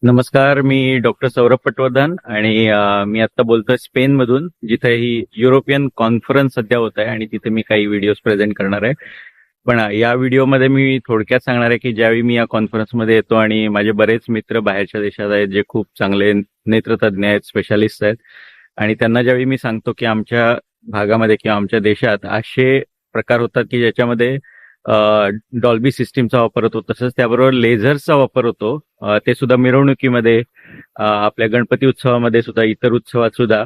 नमस्कार, मी डॉक्टर सौरभ पटवर्धन आणि मी आता बोलतोय स्पेनमधून, जिथे ही युरोपियन कॉन्फरन्स सध्या होत आहे आणि तिथे मी काही व्हिडिओज प्रेझेंट करणार आहे. पण या व्हिडिओमध्ये मी थोडक्यात सांगणार आहे की ज्यावेळी मी या कॉन्फरन्समध्ये येतो आणि माझे बरेच मित्र बाहेरच्या देशात आहेत जे खूप चांगले नेत्रतज्ञ आहेत, स्पेशालिस्ट आहेत, आणि त्यांना ज्यावेळी मी सांगतो की आमच्या भागामध्ये किंवा आमच्या देशात असे प्रकार होतात की ज्याच्यामध्ये डॉल्बी सिस्टीमचा वापर होतो, तसंच त्याबरोबर लेझर्सचा वापर होतो, ते सुद्धा मिरवणुकीमध्ये, आपल्या गणपती उत्सवामध्ये सुद्धा, इतर उत्सवात सुद्धा.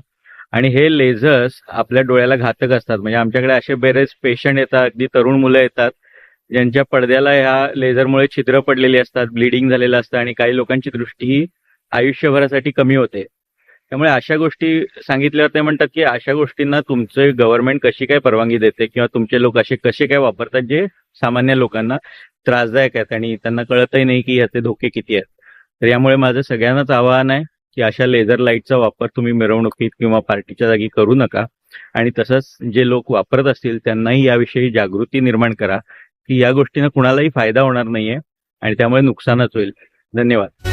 आणि हे लेझर्स आपल्या डोळ्याला घातक असतात. म्हणजे आमच्याकडे असे बरेच पेशंट येतात, अगदी तरुण मुलं येतात, ज्यांच्या पडद्याला ह्या लेझरमुळे छिद्र पडलेली असतात, ब्लिडिंग झालेलं असतं आणि काही लोकांची दृष्टी ही आयुष्यभरासाठी कमी होते. त्यामुळे अशा गोष्टी सांगितल्यावर ते म्हणतात की अशा गोष्टींना तुमचे गव्हर्नमेंट कशी काय परवानगी देते किंवा तुमचे लोक असे कसे काय वापरतात जे सामान्य लोकांना त्रासदायक आहेत आणि त्यांना कळतही नाही की याचे धोके किती आहेत. तर यामुळे माझं सगळ्यांनाच आवाहन आहे की अशा लेझर लाईटचा वापर तुम्ही मिरवणुकीत किंवा पार्टीच्या जागी करू नका. आणि तसंच जे लोक वापरत असतील त्यांनाही याविषयी जागृती निर्माण करा की या गोष्टीनं कुणालाही फायदा होणार नाहीये आणि त्यामुळे नुकसानच होईल. धन्यवाद.